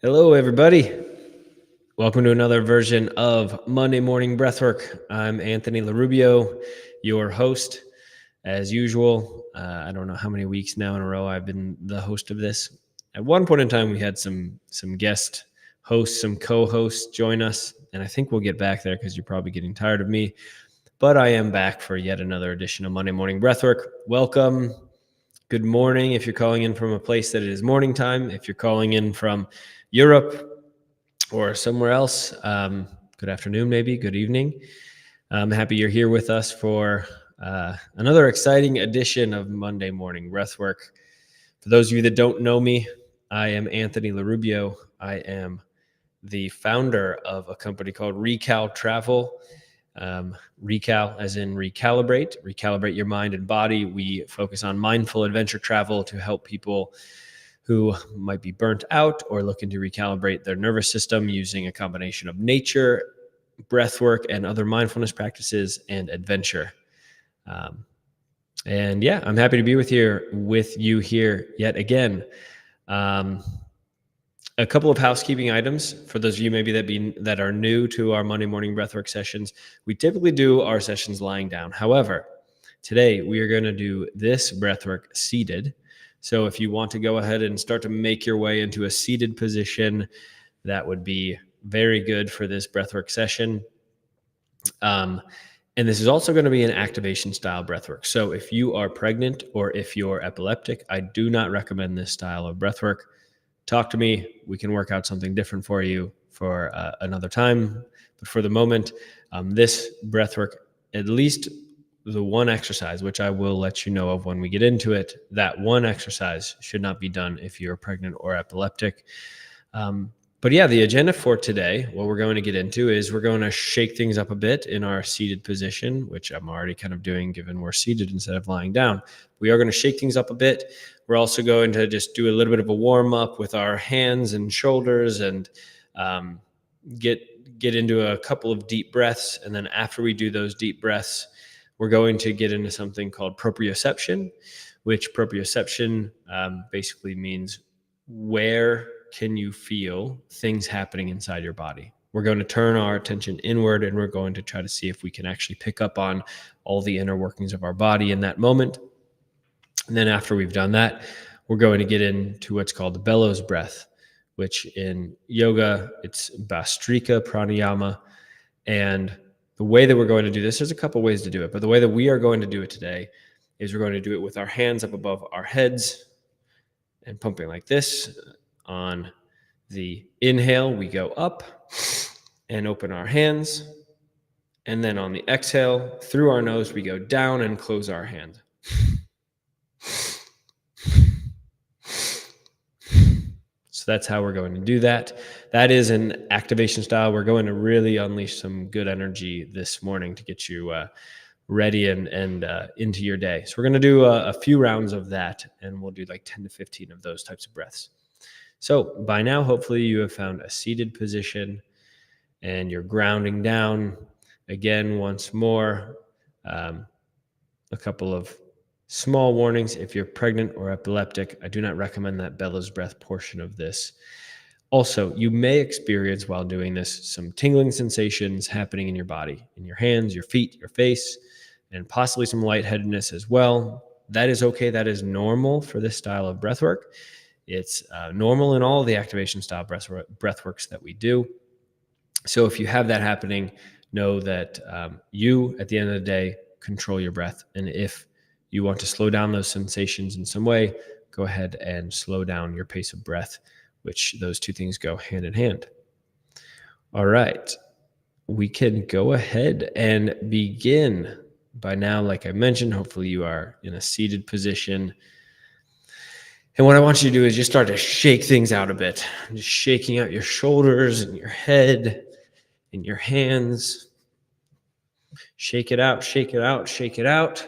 Hello, everybody. Welcome to another version of Monday Morning Breathwork. I'm Anthony LaRubio, your host, as usual. I don't know how many weeks now in a row I've been the host of this. At one point in time, we had some guest hosts, some co-hosts join us, and I think we'll get back there because you're probably getting tired of me. But I am back for yet another edition of Monday Morning Breathwork. Welcome. Good morning if you're calling in from a place that it is morning time. If you're calling in from Europe or somewhere else, good afternoon, maybe, good evening. I'm happy you're here with us for another exciting edition of Monday Morning Breathwork. For those of you that don't know me, I am Anthony LaRubio. I am the founder of a company called Recal Travel. Recal as in recalibrate your mind and body. We focus on mindful adventure travel to help people who might be burnt out or looking to recalibrate their nervous system using a combination of nature, breath work, and other mindfulness practices and adventure. And yeah, I'm happy to be with you here yet again. A couple of housekeeping items for those of you maybe that are new to our Monday morning breathwork sessions. We typically do our sessions lying down. However, today we are going to do this breathwork seated. So if you want to go ahead and start to make your way into a seated position, that would be very good for this breathwork session. And this is also going to be an activation style breathwork. So if you are pregnant or if you're epileptic, I do not recommend this style of breathwork. Talk to me. We can work out something different for you for another time. But for the moment, this breathwork, at least the one exercise, which I will let you know of when we get into it, that one exercise should not be done if you're pregnant or epileptic. But yeah, the agenda for today, what we're going to get into is we're going to shake things up a bit in our seated position, which I'm already kind of doing given we're seated instead of lying down. We are going to shake things up a bit. We're also going to just do a little bit of a warm up with our hands and shoulders and get into a couple of deep breaths. And then after we do those deep breaths, we're going to get into something called proprioception, which proprioception basically means where can you feel things happening inside your body. We're going to turn our attention inward and we're going to try to see if we can actually pick up on all the inner workings of our body in that moment. And then after we've done that, we're going to get into what's called the bellows breath, which in yoga, it's Bhastrika pranayama. And the way that we're going to do this, there's a couple ways to do it, but the way that we are going to do it today is we're going to do it with our hands up above our heads and pumping like this. On the inhale, we go up and open our hands. And then on the exhale, through our nose, we go down and close our hand. So that's how we're going to do that. That is an activation style. We're going to really unleash some good energy this morning to get you ready and into your day. So we're going to do a few rounds of that, and we'll do like 10 to 15 of those types of breaths. So by now, hopefully you have found a seated position and you're grounding down. Again, once more, a couple of small warnings. If you're pregnant or epileptic, I do not recommend that bellows breath portion of this. Also, you may experience while doing this some tingling sensations happening in your body, in your hands, your feet, your face, and possibly some lightheadedness as well. That is okay. That is normal for this style of breath work. It's normal in all the activation style breath works that we do. So if you have that happening, know that you, at the end of the day, control your breath. And if you want to slow down those sensations in some way, go ahead and slow down your pace of breath, which those two things go hand in hand. All right. We can go ahead and begin. By now, like I mentioned, hopefully you are in a seated position. And what I want you to do is just start to shake things out a bit. Just shaking out your shoulders and your head and your hands. Shake it out, shake it out, shake it out.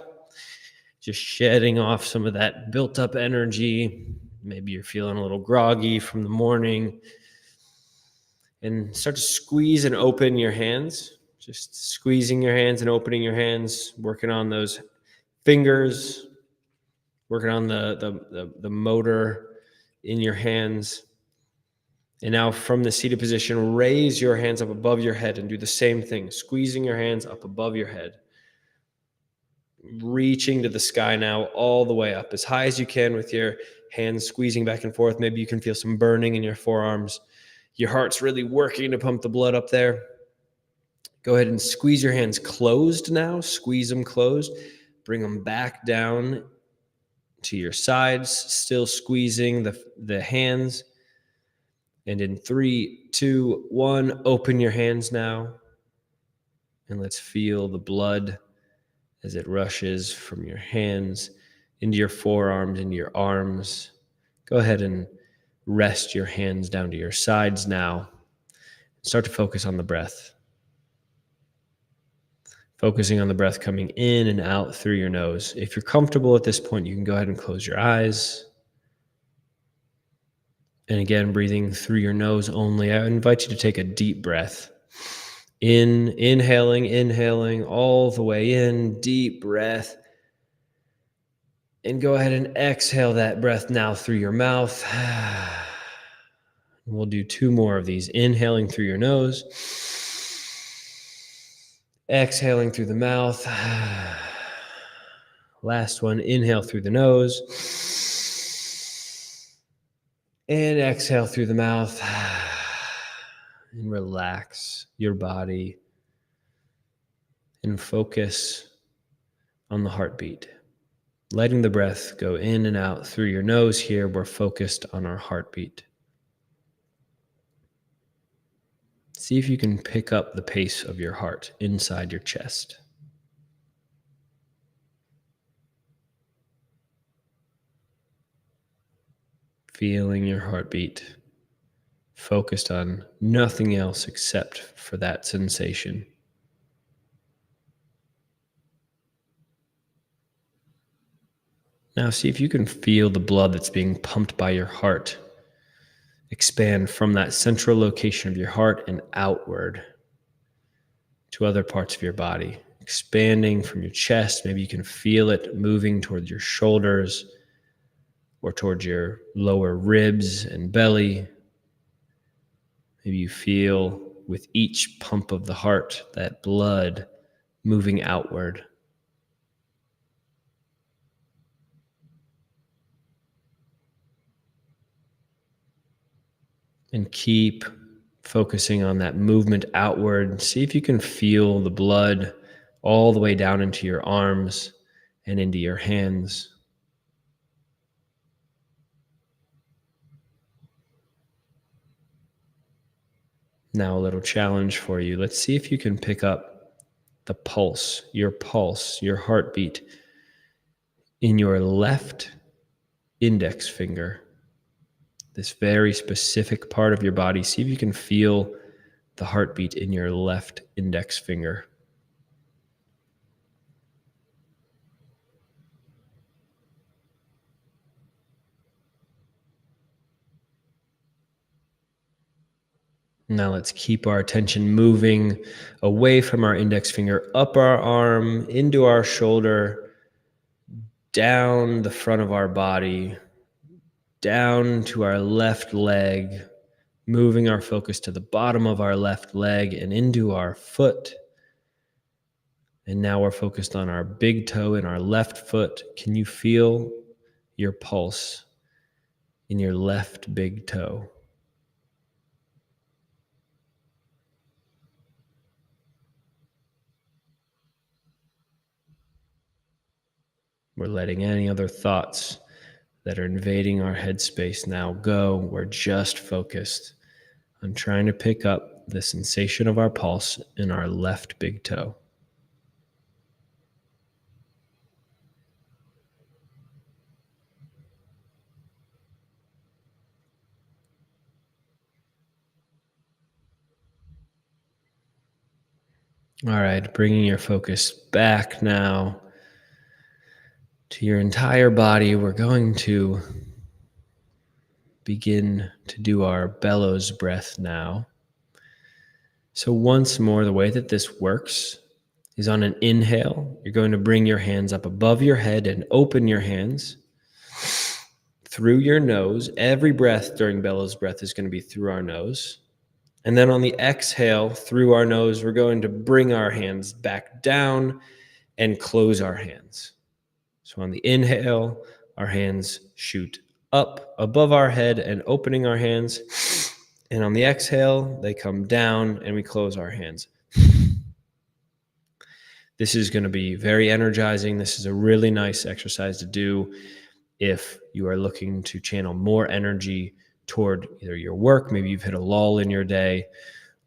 Just shedding off some of that built up energy. Maybe you're feeling a little groggy from the morning. And start to squeeze and open your hands. Just squeezing your hands and opening your hands, working on those fingers, working on the motor in your hands. And now from the seated position, raise your hands up above your head and do the same thing, squeezing your hands up above your head. Reaching to the sky now, all the way up, as high as you can with your hands squeezing back and forth. Maybe you can feel some burning in your forearms. Your heart's really working to pump the blood up there. Go ahead and squeeze your hands closed now. Squeeze them closed. Bring them back down to your sides, still squeezing the hands. And in 3, 2, 1, open your hands now. And let's feel the blood as it rushes from your hands into your forearms, into your arms. Go ahead and rest your hands down to your sides now. Start to focus on the breath. Focusing on the breath coming in and out through your nose. If you're comfortable at this point, you can go ahead and close your eyes. And again, breathing through your nose only. I invite you to take a deep breath. Inhaling all the way in, deep breath. And go ahead and exhale that breath now through your mouth. We'll do 2 more of these. Inhaling through your nose. Exhaling through the mouth. Last one, inhale through the nose. And exhale through the mouth. And relax your body. And focus on the heartbeat. Letting the breath go in and out through your nose here. We're focused on our heartbeat. See if you can pick up the pace of your heart inside your chest. Feeling your heartbeat, focused on nothing else except for that sensation. Now see if you can feel the blood that's being pumped by your heart expand from that central location of your heart and outward to other parts of your body. Expanding from your chest. Maybe you can feel it moving toward your shoulders or towards your lower ribs and belly. Maybe you feel with each pump of the heart that blood moving outward. And keep focusing on that movement outward. See if you can feel the blood all the way down into your arms and into your hands. Now a little challenge for you. Let's see if you can pick up the pulse, your heartbeat in your left index finger. This very specific part of your body. See if you can feel the heartbeat in your left index finger. Now let's keep our attention moving away from our index finger, up our arm, into our shoulder, down the front of our body, down to our left leg, moving our focus to the bottom of our left leg and into our foot. And now we're focused on our big toe in our left foot. Can you feel your pulse in your left big toe? We're letting any other thoughts that are invading our headspace now go. We're just focused on trying to pick up the sensation of our pulse in our left big toe. All right, bringing your focus back now to your entire body. We're going to begin to do our bellows breath now. So once more, the way that this works is on an inhale, you're going to bring your hands up above your head and open your hands. through your nose. Every breath during bellows breath is going to be through our nose. And then on the exhale through our nose, we're going to bring our hands back down and close our hands. So on the inhale, our hands shoot up above our head and opening our hands. And on the exhale, they come down and we close our hands. This is going to be very energizing. This is a really nice exercise to do if you are looking to channel more energy toward either your work, maybe you've hit a lull in your day,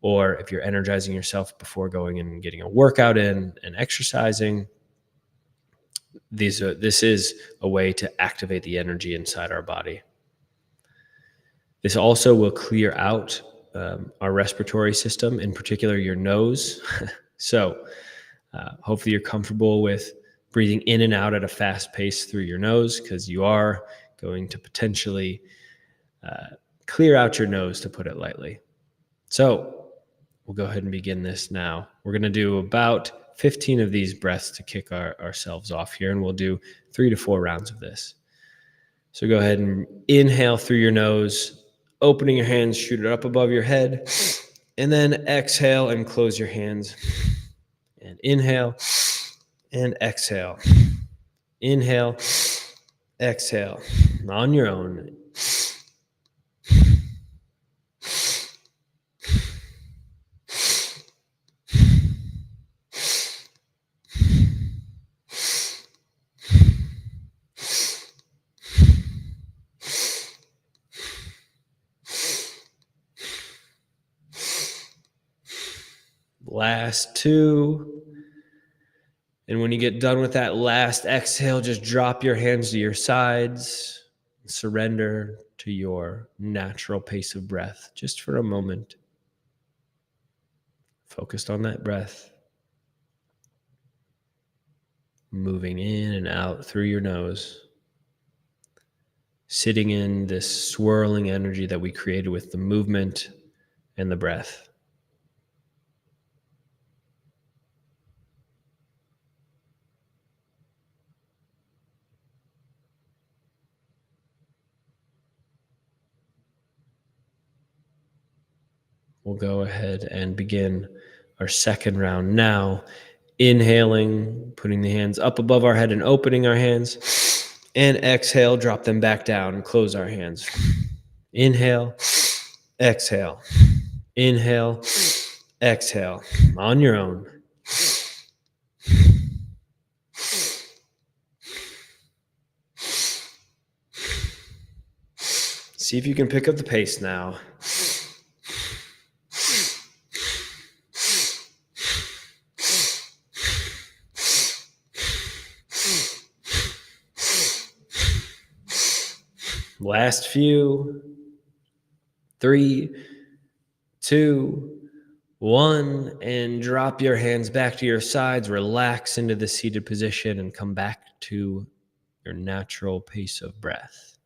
or if you're energizing yourself before going and getting a workout in and exercising. This is a way to activate the energy inside our body. This also will clear out our respiratory system, in particular your nose. So hopefully you're comfortable with breathing in and out at a fast pace through your nose, because you are going to potentially clear out your nose, to put it lightly. So we'll go ahead and begin this now. We're going to do about 15 of these breaths to kick ourselves off here, and we'll do 3 to 4 rounds of this. So go ahead and inhale through your nose, opening your hands, shoot it up above your head, and then exhale and close your hands. And inhale and exhale. Inhale, exhale on your own. Last 2. And when you get done with that last exhale, just drop your hands to your sides. Surrender to your natural pace of breath just for a moment. Focused on that breath. Moving in and out through your nose. Sitting in this swirling energy that we created with the movement and the breath. We'll go ahead and begin our second round now. Inhaling, putting the hands up above our head and opening our hands. And exhale, drop them back down and close our hands. Inhale, exhale. Inhale, exhale. On your own. See if you can pick up the pace now. Last few. 3, 2, 1, and drop your hands back to your sides. Relax into the seated position and come back to your natural pace of breath.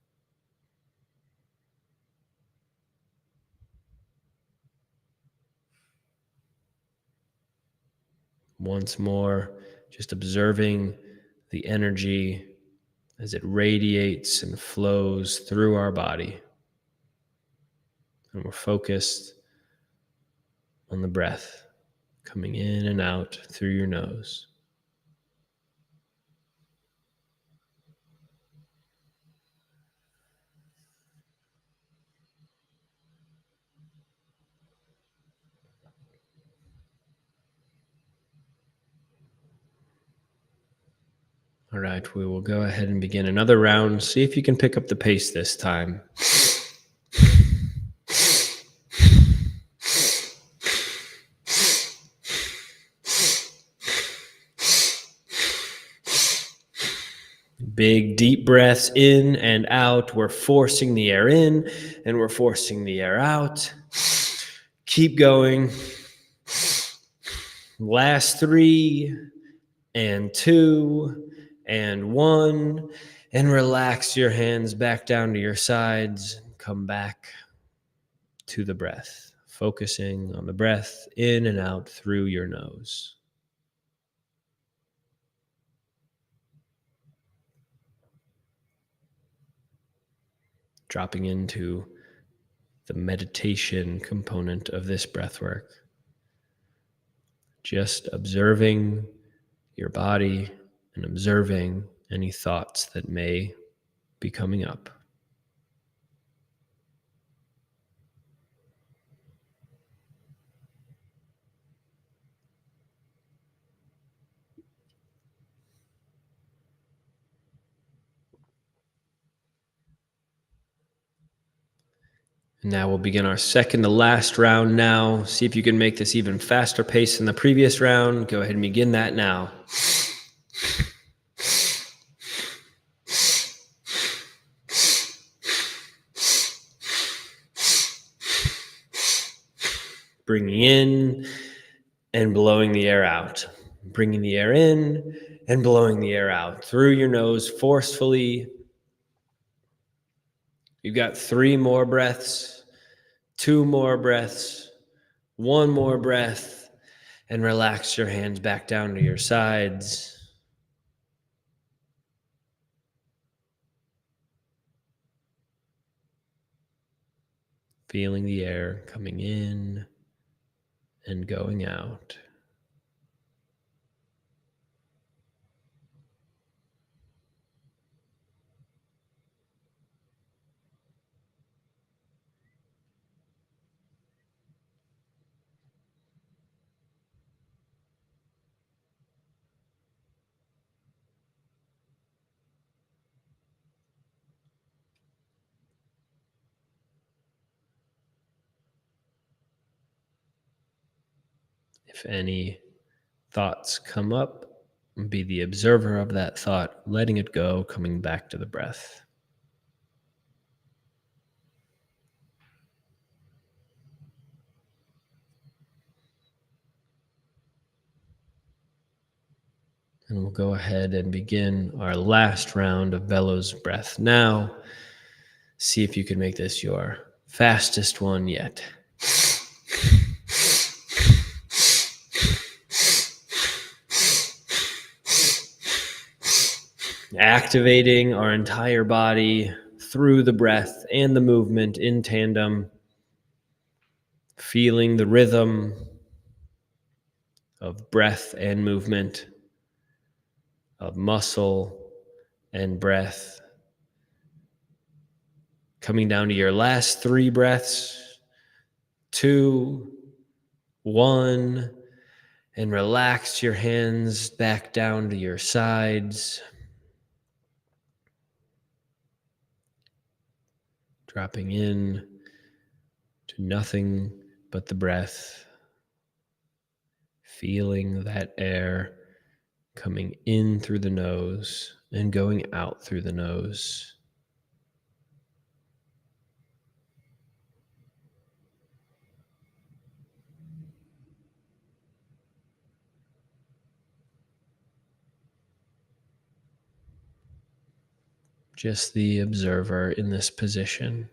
Once more, just observing the energy as it radiates and flows through our body. And we're focused on the breath coming in and out through your nose. All right, we will go ahead and begin another round. See if you can pick up the pace this time. Big, deep breaths in and out. We're forcing the air in and we're forcing the air out. Keep going. Last 3 and 2 and 1. And relax your hands back down to your sides. Come back to the breath, focusing on the breath in and out through your nose. dropping into the meditation component of this breath work. Just observing your body and observing any thoughts that may be coming up. And now we'll begin our second to last round now. See if you can make this even faster pace than the previous round. Go ahead and begin that now. Bringing in and blowing the air out. Bringing the air in and blowing the air out through your nose forcefully. You've got 3 more breaths, 2 more breaths, 1 more breath, and relax your hands back down to your sides. Feeling the air coming in and going out. If any thoughts come up, be the observer of that thought, letting it go, coming back to the breath. And we'll go ahead and begin our last round of bellows breath now. See if you can make this your fastest one yet. Activating our entire body through the breath and the movement in tandem. Feeling the rhythm of breath and movement, of muscle and breath. Coming down to your last 3 breaths. 2, 1, and relax your hands back down to your sides. Dropping in to nothing but the breath. Feeling that air coming in through the nose and going out through the nose. Just the observer in this position.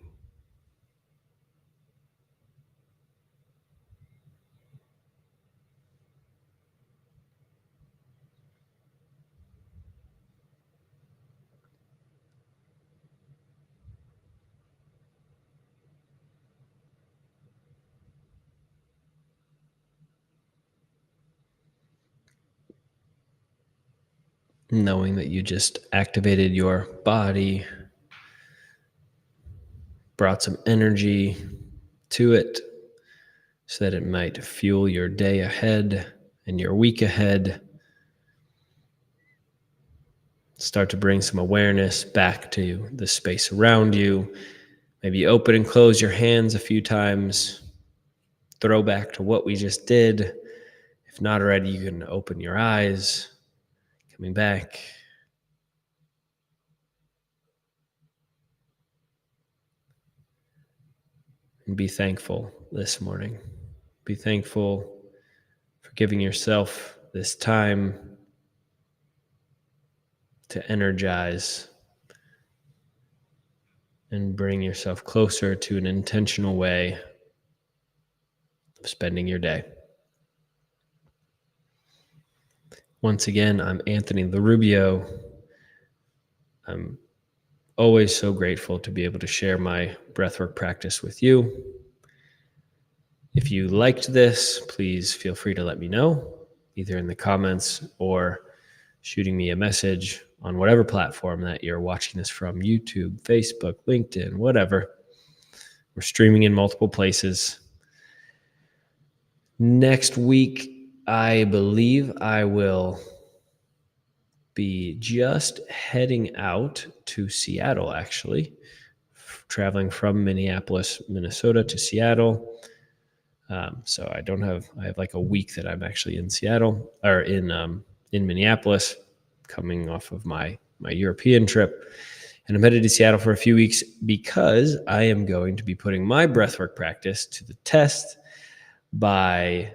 Knowing that you just activated your body, brought some energy to it so that it might fuel your day ahead and your week ahead. Start to bring some awareness back to the space around you. Maybe open and close your hands a few times. Throw back to what we just did. If not already, you can open your eyes. Coming back. And be thankful this morning. Be thankful for giving yourself this time to energize and bring yourself closer to an intentional way of spending your day. Once again, I'm Anthony LaRubio. I'm Always so grateful to be able to share my breathwork practice with you. If you liked this, please feel free to let me know, either in the comments or shooting me a message on whatever platform that you're watching this from, YouTube, Facebook, LinkedIn, whatever. We're streaming in multiple places. Next week, I believe I will be just heading out to Seattle, actually, traveling from Minneapolis, Minnesota to Seattle. So I have like a week that I'm actually in Seattle or in Minneapolis, coming off of my European trip. And I'm headed to Seattle for a few weeks because I am going to be putting my breathwork practice to the test by,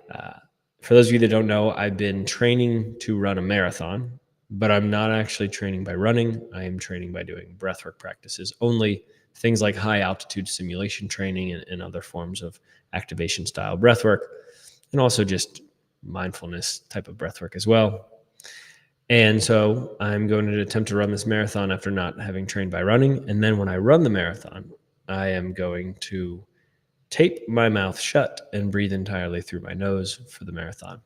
for those of you that don't know, I've been training to run a marathon, but I'm not actually training by running. I am training by doing breathwork practices only, things like high altitude simulation training and other forms of activation style breathwork, and also just mindfulness type of breathwork as well. And so I'm going to attempt to run this marathon after not having trained by running. And then when I run the marathon, I am going to tape my mouth shut and breathe entirely through my nose for the marathon.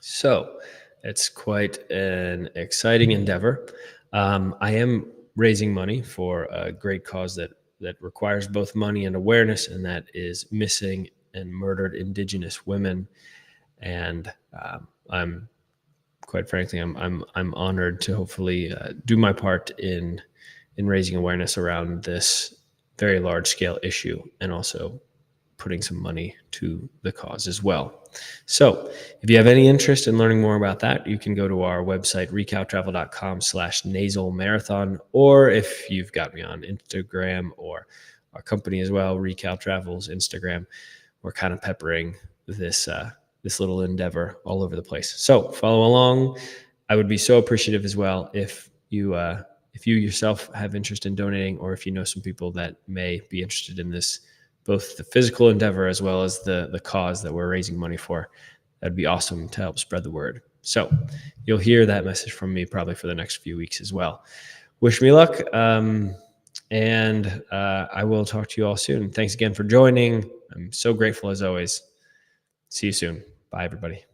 So it's quite an exciting endeavor. I am raising money for a great cause that requires both money and awareness, and that is missing and murdered Indigenous women. And I'm quite frankly, I'm honored to hopefully do my part in raising awareness around this very large scale issue, and also putting some money to the cause as well. So if you have any interest in learning more about that, you can go to our website, recaltravel.com/nasal marathon, or if you've got me on Instagram or our company as well, Recal Travels Instagram, we're kind of peppering this little endeavor all over the place. So follow along. I would be so appreciative as well if you yourself have interest in donating, or if you know some people that may be interested in this, both the physical endeavor as well as the cause that we're raising money for. That'd be awesome to help spread the word. So you'll hear that message from me probably for the next few weeks as well. Wish me luck. And I will talk to you all soon. Thanks again for joining. I'm so grateful as always. See you soon. Bye, everybody.